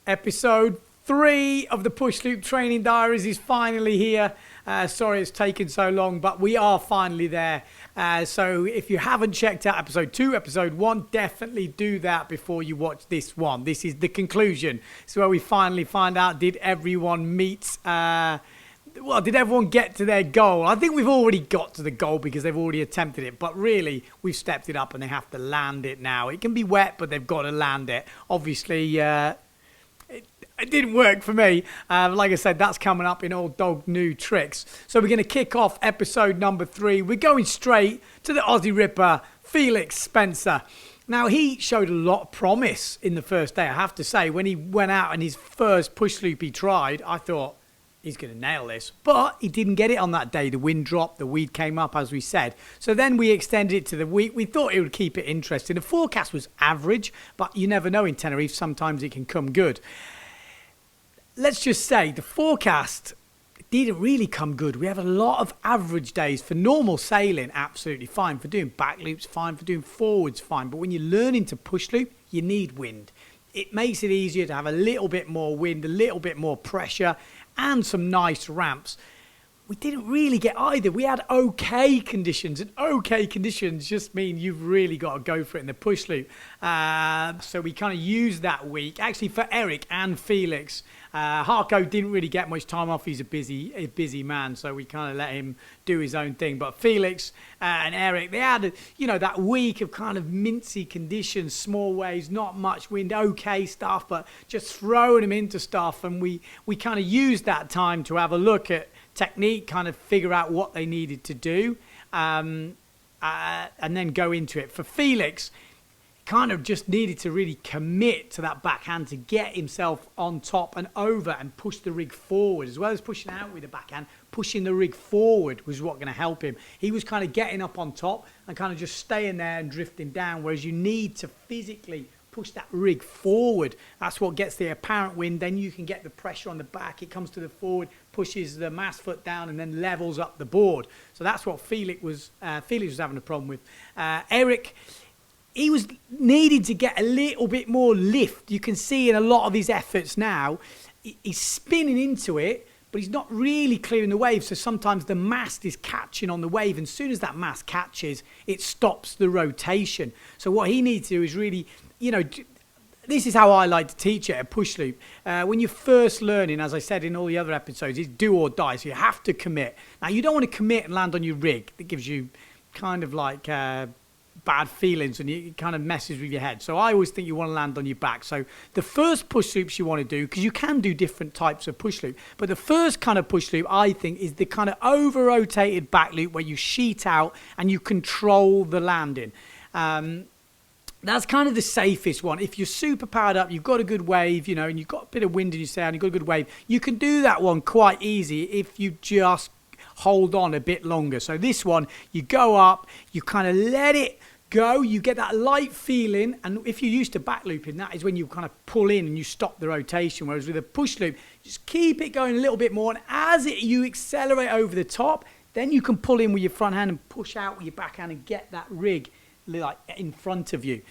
Episode 3 of the Push Loop Training Diaries is finally here. Sorry it's taken so long, but we are finally there. So if you haven't checked out episode 2, episode 1, definitely do that before you watch this one. This is the conclusion. It's where we finally find out, did everyone meet... did everyone get to their goal? I think we've already got to the goal because they've already attempted it. But really, we've stepped it up and they have to land it now. It can be wet, but they've got to land it. Obviously... It didn't work for me. Like I said, that's coming up in Old Dog New Tricks. So we're going to kick off episode number 3. We're going straight to the Aussie Ripper, Felix Spencer. Now, he showed a lot of promise in the first day, I have to say. When he went out and his first push loop he tried, I thought, he's going to nail this. But he didn't get it on that day. The wind dropped, the weed came up, as we said. So then we extended it to the week. We thought it would keep it interesting. The forecast was average, but you never know in Tenerife. Sometimes it can come good. Let's just say the forecast didn't really come good. We have a lot of average days. For normal sailing, absolutely fine. For doing back loops, fine. For doing forwards, fine. But when you're learning to push loop, you need wind. It makes it easier to have a little bit more wind, a little bit more pressure, and some nice ramps. We didn't really get either. We had okay conditions, and okay conditions just mean you've really got to go for it in the push loop. So we kind of used that week, actually for Eric and Felix. Harko didn't really get much time off. He's a busy man, so we kind of let him do his own thing. But Felix and Eric, they had, that week of kind of mincy conditions, small waves, not much wind, okay stuff, but just throwing them into stuff. And we kind of used that time to have a look at technique, kind of figure out what they needed to do, and then go into it. For Felix, kind of just needed to really commit to that backhand to get himself on top and over and push the rig forward, as well as pushing out with the backhand. Pushing the rig forward was what going to help him. He was kind of getting up on top and kind of just staying there and drifting down, whereas you need to physically push that rig forward. That's what gets the apparent wind. Then you can get the pressure on the back. It comes to the forward, pushes the mast foot down, and then levels up the board. So that's what Felix was having a problem with. Eric, he was needing to get a little bit more lift. You can see in a lot of his efforts now, he's spinning into it, but he's not really clearing the wave. So sometimes the mast is catching on the wave. And as soon as that mast catches, it stops the rotation. So what he needs to do is really, this is how I like to teach it at Push Loop. When you're first learning, as I said in all the other episodes, it's do or die. So you have to commit. Now, you don't want to commit and land on your rig. It gives you kind of like bad feelings and it kind of messes with your head. So I always think you want to land on your back. So the first push loops you want to do, because you can do different types of push loop, but the first kind of push loop I think is the kind of over rotated back loop where you sheet out and you control the landing. That's kind of the safest one. If you're super powered up, you've got a good wave, and you've got a bit of wind in your sail and you've got a good wave, you can do that one quite easy if you just hold on a bit longer. So this one, you go up, you kind of let it go, you get that light feeling, and if you're used to back looping, that is when you kind of pull in and you stop the rotation, whereas with a push loop, just keep it going a little bit more, and as you accelerate over the top, then you can pull in with your front hand and push out with your backhand and get that rig like in front of you.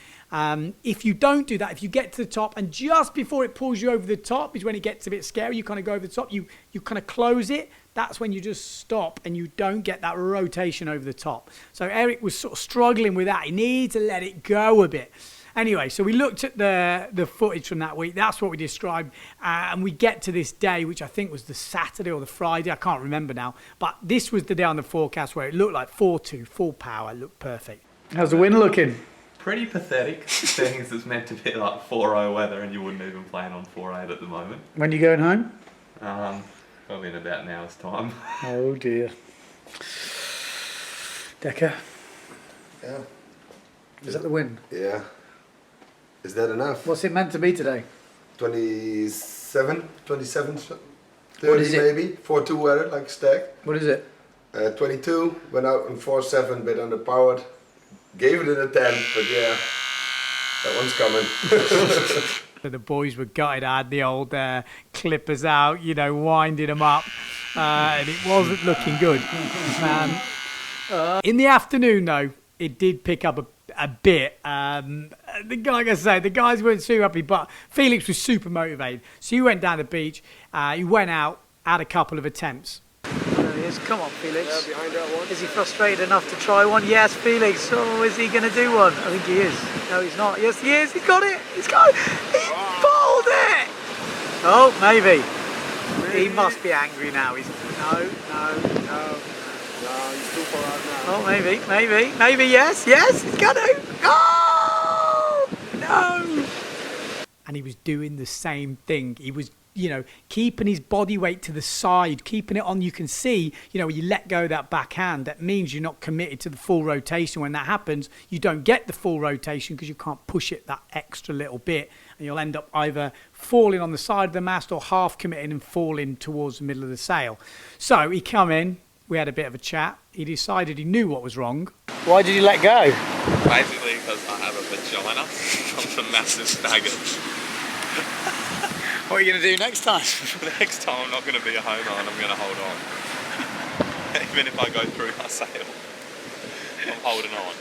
If you don't do that, if you get to the top and just before it pulls you over the top is when it gets a bit scary, you kind of go over the top, you kind of close it, that's when you just stop and you don't get that rotation over the top. So Eric was sort of struggling with that. He needs to let it go a bit. Anyway, so we looked at the footage from that week. That's what we described. And we get to this day, which I think was the Saturday or the Friday. I can't remember now. But this was the day on the forecast where it looked like 4-2, full power. It looked perfect. How's the wind looking? Pretty pathetic, seeing as it's meant to be like 4-0 weather and you wouldn't even plan on 4-8 at the moment. When are you going home? Probably in about an hour's time. Oh dear. Decker? Yeah. Is that the wind? Yeah. Is that enough? What's it meant to be today? 27, 30 What is it? maybe. 4-2 weather, like stack. What is it? 22, went out in 4-7, bit underpowered. Gave it an attempt, but yeah, that one's coming. The boys were gutted. I had the old clippers out, winding them up, and it wasn't looking good. In the afternoon, though, it did pick up a bit. like I said, the guys weren't super happy, but Felix was super motivated. So he went down the beach. He went out, had a couple of attempts. There he is. Come on, Felix. Yeah, behind that one. Is he frustrated enough to try one? Yes, Felix. Oh, is he going to do one? I think he is. No, he's not. Yes, he is. He's got it. He's got it. He pulled it. Oh, maybe. He must be angry now. He's no. No, he's too far out now. Oh, maybe. Yes. He's got it. Oh no! And he was doing the same thing. He was, keeping his body weight to the side, keeping it on. You can see, when you let go of that backhand, that means you're not committed to the full rotation. When that happens, you don't get the full rotation because you can't push it that extra little bit. And you'll end up either falling on the side of the mast or half committing and falling towards the middle of the sail. So he come in, we had a bit of a chat. He decided he knew what was wrong. Why did you let go? Basically because I have a vagina from some massive faggots. What are you going to do next time? Next time I'm not going to be a homer and I'm going to hold on. Even if I go through my sail, I'm holding on.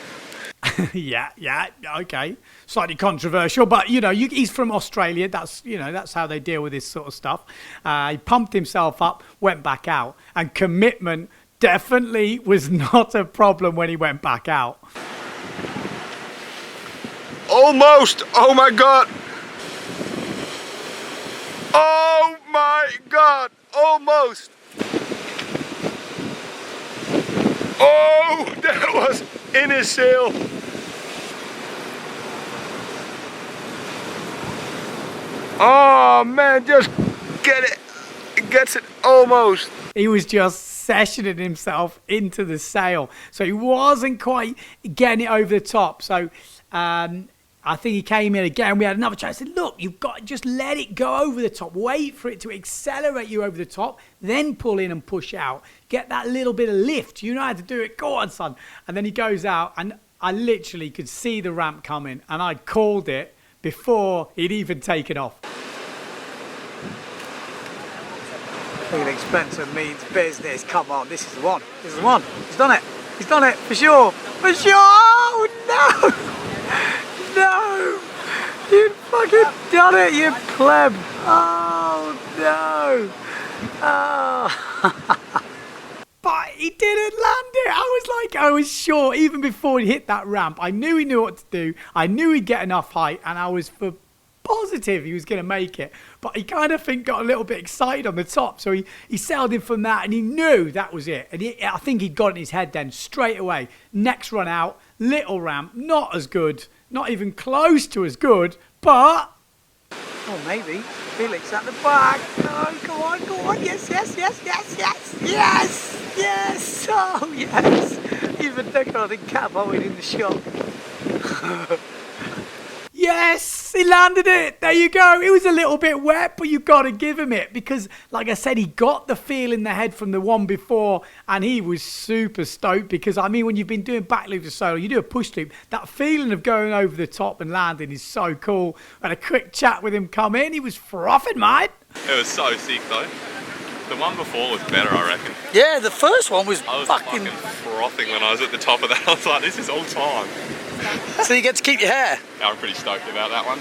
Yeah, okay. Slightly controversial, but he's from Australia. That's how they deal with this sort of stuff. He pumped himself up, went back out, and commitment definitely was not a problem when he went back out. Almost! Oh my god! Oh my god! Almost! Oh, that was in his sail! Oh man, just get it! It gets it almost! He was just sessioning himself into the sail, so he wasn't quite getting it over the top. So I think he came in again. We had another chat. I said, look, you've got to just let it go over the top. Wait for it to accelerate you over the top. Then pull in and push out. Get that little bit of lift. You know how to do it. Go on, son. And then he goes out, and I literally could see the ramp coming, and I called it before he'd even taken off. Felix Spencer means business. Come on, this is the one. This is the one. He's done it. He's done it for sure. For sure. Oh, no. No! You fucking done it, you pleb! Oh no! Oh. But he didn't land it. I was sure, even before he hit that ramp, I knew he knew what to do. I knew he'd get enough height, and I was positive he was going to make it. But he kind of got a little bit excited on the top, so he sailed in from that, and he knew that was it. And I think he'd got it in his head then, straight away. Next run out, little ramp, not as good. Not even close to as good, but... Oh, maybe. Felix at the back. Oh, go on. Yes. Oh, yes. Even Decker, the catapulted in the shot. Yes, he landed it. There you go. It was a little bit wet, but you've got to give him it because, like I said, he got the feel in the head from the one before, and he was super stoked because, when you've been doing back loop to solo, you do a push loop, that feeling of going over the top and landing is so cool. I had a quick chat with him come in. He was frothing, mate. It was so sick, though. The one before was better, I reckon. Yeah, the first one was I was fucking frothing when I was at the top of that. I was like, this is all time. So you get to keep your hair? Yeah, I'm pretty stoked about that one.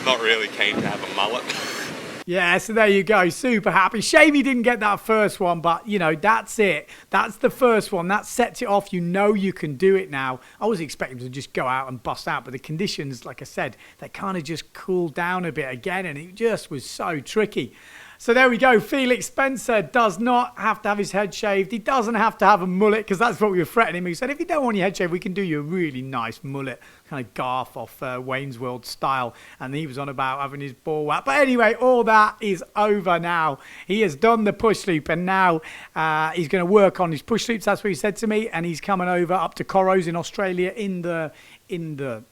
Not really keen to have a mullet. Yeah, so there you go. Super happy. Shame he didn't get that first one, but, that's it. That's the first one. That sets it off. You can do it now. I was expecting to just go out and bust out, but the conditions, like I said, they kind of just cooled down a bit again, and it just was so tricky. So there we go. Felix Spencer does not have to have his head shaved. He doesn't have to have a mullet because that's what we were threatening him. He said, if you don't want your head shaved, we can do you a really nice mullet, kind of Garth off Wayne's World style. And he was on about having his ball whacked. But anyway, all that is over now. He has done the push loop, and now he's going to work on his push loops. That's what he said to me. And he's coming over up to Corros in Australia in the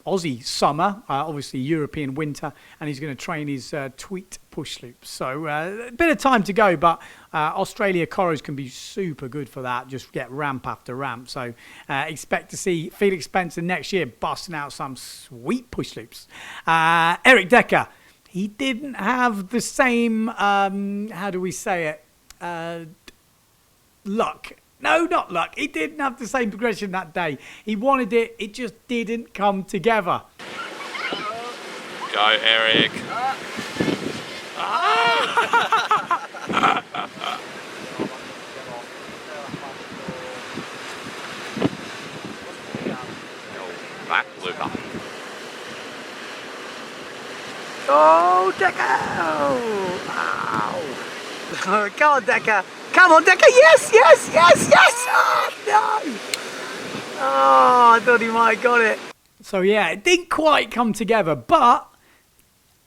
Aussie summer, obviously European winter, and he's going to train his tweet push loops. So a bit of time to go, but Australia Corros can be super good for that. Just get ramp after ramp. So expect to see Felix Spencer next year busting out some sweet push loops. Eric Decker, he didn't have the same, how do we say it, luck. No, not luck. He didn't have the same progression that day. He wanted it. It just didn't come together. Go, Eric. Back looper. Oh, Decker! Ow! Come on, Decker! Come on, Decker! Yes, yes, yes, yes! Oh, no! Oh, I thought he might have got it. So yeah, it didn't quite come together, but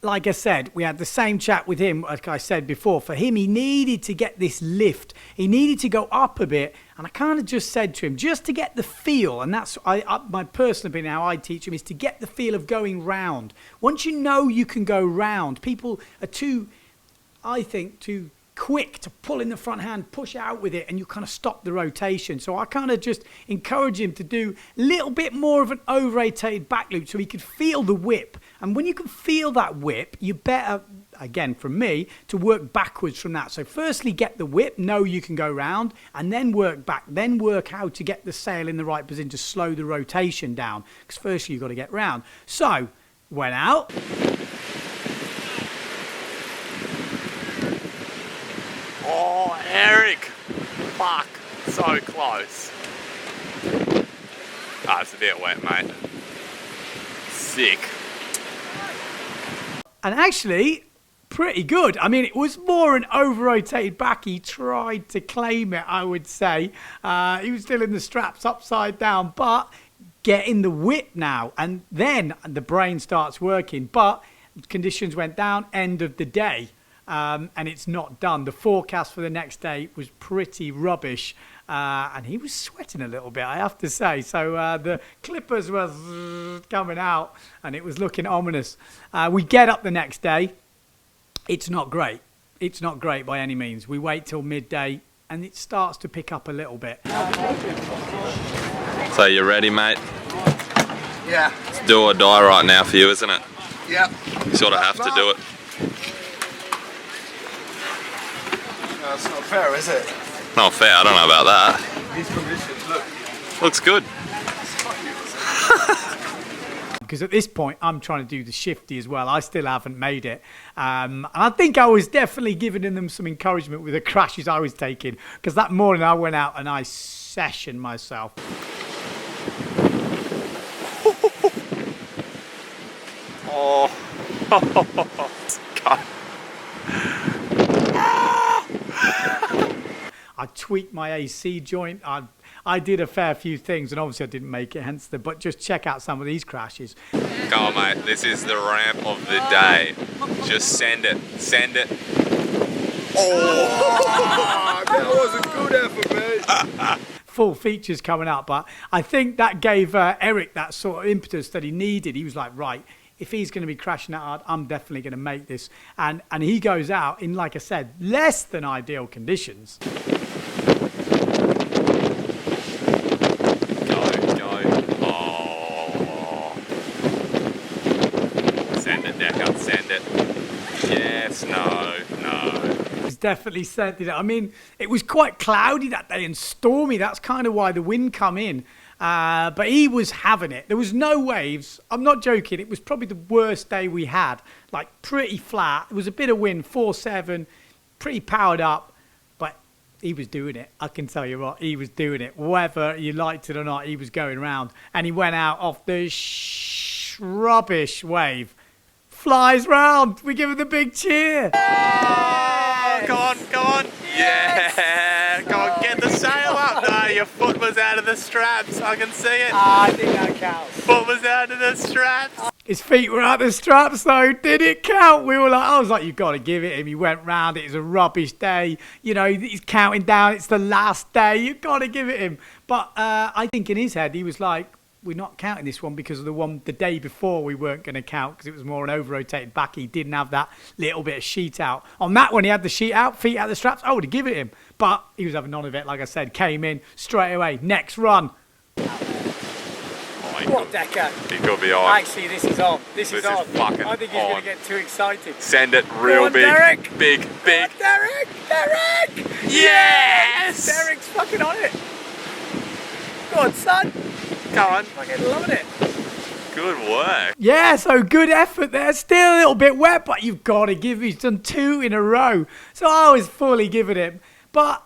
like I said, we had the same chat with him, like I said before. For him, he needed to get this lift. He needed to go up a bit. And I kind of just said to him, just to get the feel, and that's my personal opinion, how I teach him, is to get the feel of going round. Once you know you can go round, people are too quick to pull in the front hand, push out with it, and you kind of stop the rotation. So I kind of just encourage him to do a little bit more of an over-rotated back loop so he could feel the whip. And when you can feel that whip, you better, again from me, to work backwards from that. So firstly, get the whip, know you can go round, and then work back, then work how to get the sail in the right position to slow the rotation down. Because firstly, you've got to get round. So, went out. Oh, Eric! Fuck, so close. Ah, it's a bit wet, mate. Sick. And actually, pretty good. I mean, it was more an over-rotated back. He tried to claim it, I would say. He was still in the straps upside down, but getting the whip now. And then the brain starts working. But conditions went down, end of the day. And it's not done. The forecast for the next day was pretty rubbish. And he was sweating a little bit, I have to say. So the clippers were coming out and it was looking ominous. We get up the next day. It's not great. It's not great by any means. We wait till midday and it starts to pick up a little bit. So you ready, mate? Yeah. It's do or die right now for you, isn't it? Yeah. You sort of have to do it. No, it's not fair, is it? Not fair, I don't know about that. These conditions, look. Looks good. Because at this point, I'm trying to do the shifty as well. I still haven't made it. And I think I was definitely giving them some encouragement with the crashes I was taking. Because that morning I went out and I sessioned myself. Oh. God. I tweaked my AC joint. I did a fair few things, and obviously I didn't make it, hence the. But just check out some of these crashes. Go on, mate. This is the ramp of the day. Just send it. Send it. Oh, that was a good effort, mate. Full features coming out, but I think that gave Eric that sort of impetus that he needed. He was like, right, if he's going to be crashing that hard, I'm definitely going to make this. And he goes out in, like I said, less than ideal conditions. Send it. Yes, no. He's definitely sent it. I mean, it was quite cloudy that day and stormy. That's kind of why the wind come in. But he was having it. There was no waves. I'm not joking. It was probably the worst day we had. Like, pretty flat. There was a bit of wind, 4-7, pretty powered up. But he was doing it. I can tell you what, he was doing it. Whether you liked it or not, he was going round. And he went out off the rubbish wave. Flies round. We give him the big cheer. Oh, come on. Yeah. Come on, get the sail up. No, your foot was out of the straps. I can see it. I think that counts. Foot was out of the straps. His feet were out of the straps, though. Did it count? I was like, you've got to give it him. He went round. It was a rubbish day. You know, he's counting down. It's the last day. You've got to give it him. But I think in his head, he was like, we're not counting this one because of the day before we weren't going to count because it was more an over-rotated back. He didn't have that little bit of sheet out. On that one, he had the sheet out, feet out of the straps. I would have given it him. But he was having none of it, like I said. Came in straight away. Next run. What, Decker? He could be on. Actually, this is on. This is on. Fucking I think he's going to get too excited. Send it real big. Derek. Big. Derek! Yes! Derek's fucking on it. Go on, son. Go on. Fucking loving it. Good work. Yeah, so good effort there. Still a little bit wet, but you've got to give. He's done 2 in a row. So I was fully giving him. But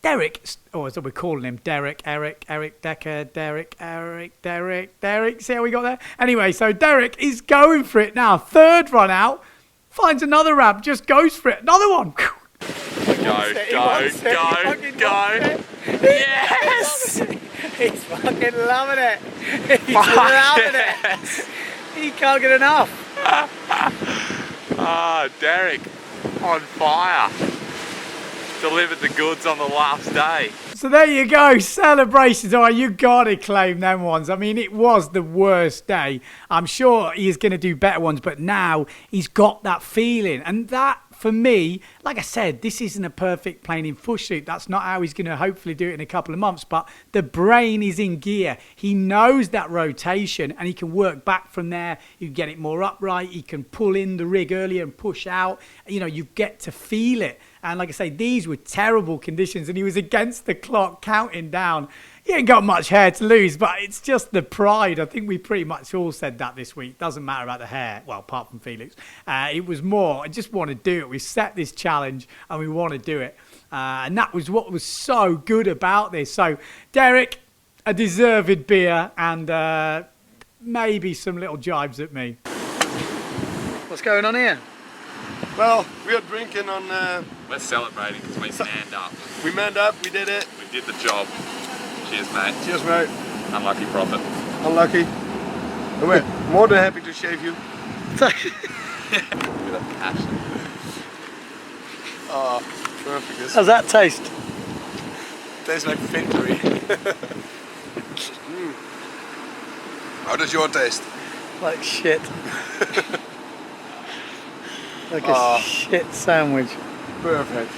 Derek, or as we're calling him, Derek, Eric Decker, Derek. See how we got there? Anyway, so Derek is going for it now. 3rd run out, finds another ramp, just goes for it. Another one. Go. Yes! He's fucking loving it. He's loving it. He can't get enough. Derek, on fire. Delivered the goods on the last day. So there you go, celebrations. Oh, you got to claim them ones. I mean, it was the worst day. I'm sure he's going to do better ones, but now he's got that feeling. And that, for me, like I said, this isn't a perfect plane in push loop. That's not how he's going to hopefully do it in a couple of months. But the brain is in gear. He knows that rotation and he can work back from there. You can get it more upright. He can pull in the rig earlier and push out. You know, you get to feel it. And like I say, these were terrible conditions and he was against the clock counting down. He ain't got much hair to lose, but it's just the pride. I think we pretty much all said that this week. Doesn't matter about the hair. Well, apart from Felix. It was more, I just want to do it. We set this challenge and we want to do it. And that was what was so good about this. So, Derek, a deserved beer and maybe some little jibes at me. What's going on here? Well, we are drinking on... We're celebrating because we manned up. We manned up, we did it. We did the job. Cheers, mate. Cheers, mate. Unlucky prophet. Unlucky. And we're more than happy to shave you. With a passion. Oh, perfect. How's that taste? Tastes like victory. How does your taste? Like shit. Like a shit sandwich. Perfect.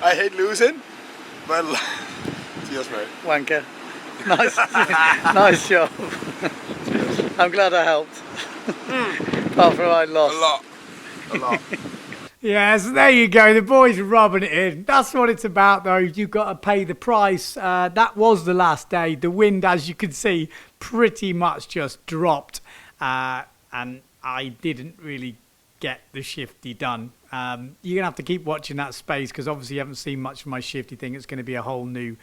I hate losing, but cheers, mate. Wanker. Nice, nice job. I'm glad I helped. Apart from I lost. A lot. Yes, there you go. The boys rubbing it in. That's what it's about, though. You've got to pay the price. That was the last day. The wind, as you can see, pretty much just dropped. And I didn't really get the shifty done. You're going to have to keep watching that space because obviously you haven't seen much of my shifty thing. It's going to be a whole new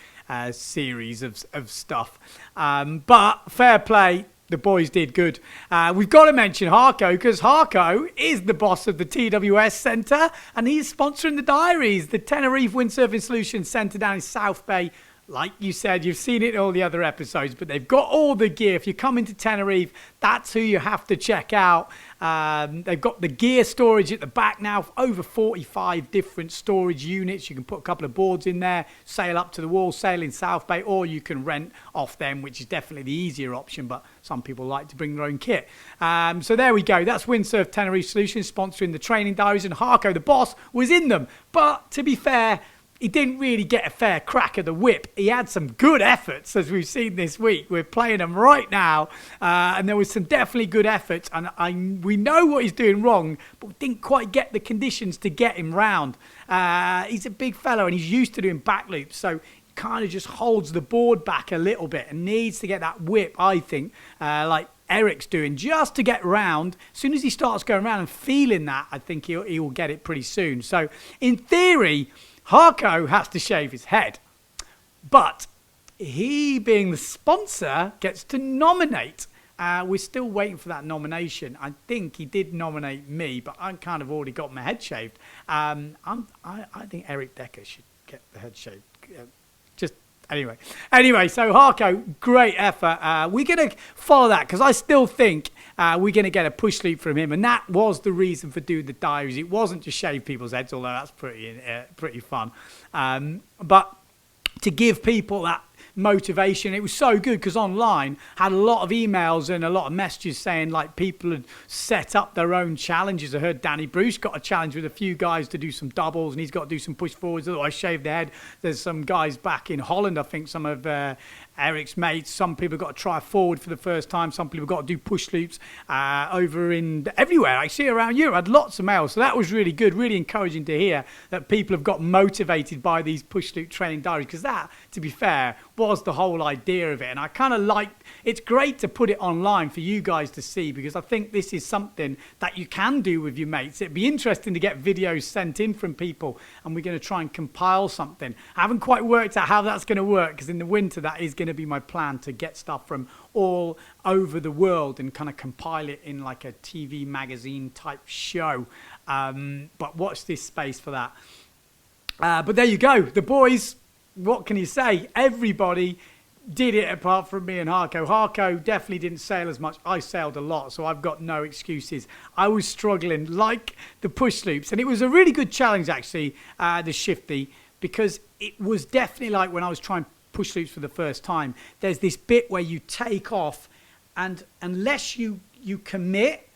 series of stuff. But fair play. The boys did good. We've got to mention Harco because Harco is the boss of the TWS Centre and he's sponsoring the Diaries, the Tenerife Windsurfing Solutions Centre down in South Bay. Like you said, you've seen it in all the other episodes, but they've got all the gear. If you come into Tenerife, that's who you have to check out. They've got the gear storage at the back now, over 45 different storage units. You can put a couple of boards in there, sail up to the wall, sail in South Bay, or you can rent off them, which is definitely the easier option, but some people like to bring their own kit. So there we go. That's Windsurf Tenerife Solutions sponsoring the training diaries, and Harco, the boss, was in them. But to be fair, he didn't really get a fair crack of the whip. He had some good efforts, as we've seen this week. We're playing them right now, and there was some definitely good efforts. And we know what he's doing wrong, but we didn't quite get the conditions to get him round. He's a big fellow, and he's used to doing back loops, so he kind of just holds the board back a little bit and needs to get that whip, I think, like Eric's doing, just to get round. As soon as he starts going around and feeling that, I think he will get it pretty soon. So, in theory, Harco has to shave his head, but he, being the sponsor, gets to nominate. We're still waiting for that nomination. I think he did nominate me, but I kind of already got my head shaved. I think Eric Decker should get the head shaved. Anyway, so Harco, great effort. We're going to follow that because I still think we're going to get a push loop from him, and that was the reason for doing the diaries. It wasn't to shave people's heads, although that's pretty fun. But to give people that motivation, it was so good because online had a lot of emails and a lot of messages saying like people had set up their own challenges. I heard Danny Bruce got a challenge with a few guys to do some doubles and he's got to do some push forwards, otherwise shave their head. There's some guys back in Holland, I think some of Eric's mates. Some people have got to try forward for the first time. Some people have got to do push loops over in everywhere. I see around Europe. I had lots of mail. So that was really good, really encouraging to hear that people have got motivated by these push loop training diaries, because that, to be fair, was the whole idea of it. And I kind of like, it's great to put it online for you guys to see, because I think this is something that you can do with your mates. It'd be interesting to get videos sent in from people, and we're going to try and compile something. I haven't quite worked out how that's going to work, because in the winter that is going to be my plan, to get stuff from all over the world and kind of compile it in like a TV magazine type show. But watch this space for that. But there you go. The boys, what can you say? Everybody did it apart from me and Harco. Harco definitely didn't sail as much. I sailed a lot, so I've got no excuses. I was struggling like the push loops, and it was a really good challenge actually, the shifty, because it was definitely like when I was trying push loops for the first time. There's this bit where you take off, and unless you commit,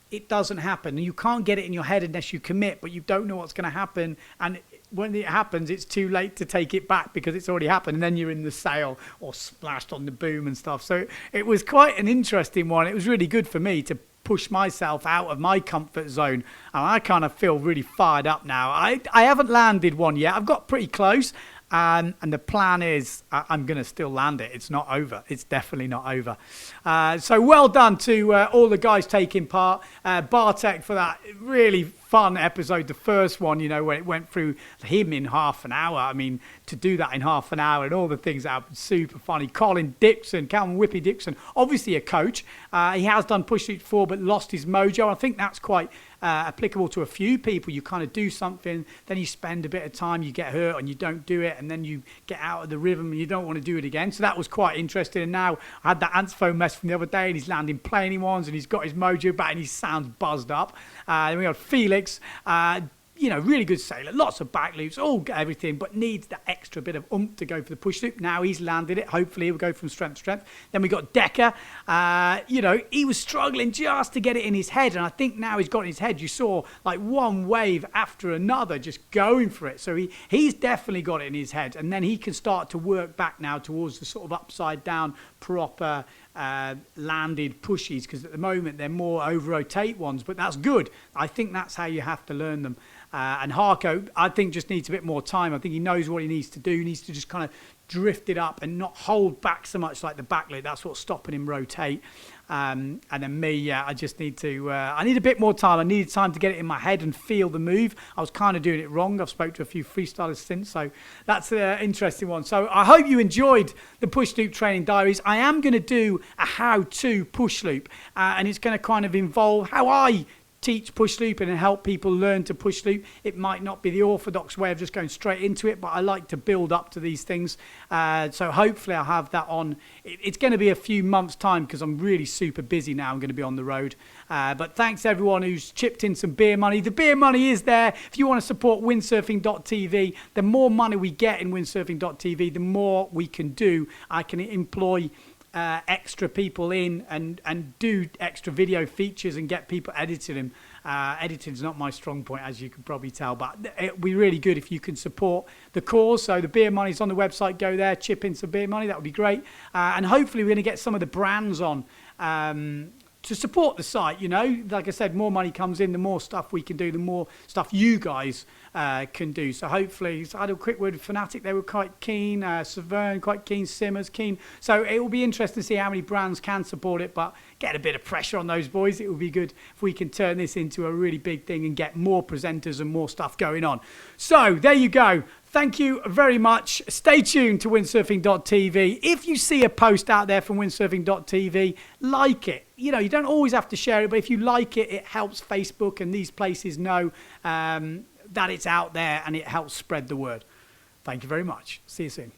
it doesn't happen. And you can't get it in your head unless you commit, but you don't know what's going to happen. And when it happens, it's too late to take it back because it's already happened, and then you're in the sail or splashed on the boom and stuff. So it was quite an interesting one. It was really good for me to push myself out of my comfort zone, and I kind of feel really fired up now. I haven't landed one yet. I've got pretty close, and the plan is I'm going to still land it. It's not over. It's definitely not over. So well done to all the guys taking part. Bartek for that really fun episode, the first one, you know, when it went through him in half an hour. I mean, to do that in half an hour and all the things that happened, super funny. Calvin Whippy Dixon, obviously a coach. He has done push loops before, but lost his mojo. I think that's quite applicable to a few people. You kind of do something, then you spend a bit of time, you get hurt and you don't do it, and then you get out of the rhythm and you don't want to do it again. So that was quite interesting. And now I had that ants phone mess from the other day, and he's landing planing ones, and he's got his mojo back, and he sounds buzzed up. Then we got Felix, you know, really good sailor, lots of back loops, everything, but needs that extra bit of to go for the push loop. Now he's landed it. Hopefully he'll go from strength to strength. Then we got Decker. You know, he was struggling just to get it in his head, and I think now he's got it in his head. You saw like one wave after another just going for it. So he's definitely got it in his head, and then he can start to work back now towards the sort of upside down proper landed pushies, because at the moment they're more over rotate ones, but that's good. I think that's how you have to learn them. And Harco, I think, just needs a bit more time. I think he knows what he needs to do. He needs to just kind of drift it up and not hold back so much like the back loop. That's what's stopping him rotate. And then me, I just need to, I need a bit more time. I needed time to get it in my head and feel the move. I was kind of doing it wrong. I've spoke to a few freestylers since, so that's an interesting one. So I hope you enjoyed the push loop training diaries. I am going to do a how-to push loop, and it's going to kind of involve how I teach push loop and help people learn to push loop. It might not be the orthodox way of just going straight into it, but I like to build up to these things. So hopefully I'll have that on. It's going to be a few months' time because I'm really super busy now. I'm going to be on the road. But thanks everyone who's chipped in some beer money. The beer money is there. If you want to support Windsurfing.TV, the more money we get in Windsurfing.TV, the more we can do. I can employ extra people in and do extra video features and get people editing them. Editing is not my strong point, as you can probably tell, but it'd be really good if you can support the cause. So the beer money's on the website. Go there, chip in some beer money. That would be great. And hopefully we're going to get some of the brands on to support the site. You know, like I said, more money comes in, the more stuff we can do, the more stuff you guys can do. So hopefully, I had a quick word with Fnatic. They were quite keen. Severn quite keen. Simmers keen. So it will be interesting to see how many brands can support it, but get a bit of pressure on those boys. It will be good if we can turn this into a really big thing and get more presenters and more stuff going on. So there you go. Thank you very much. Stay tuned to Windsurfing.TV. If you see a post out there from Windsurfing.TV, like it. You know, you don't always have to share it, but if you like it, it helps Facebook and these places know that it's out there, and it helps spread the word. Thank you very much. See you soon.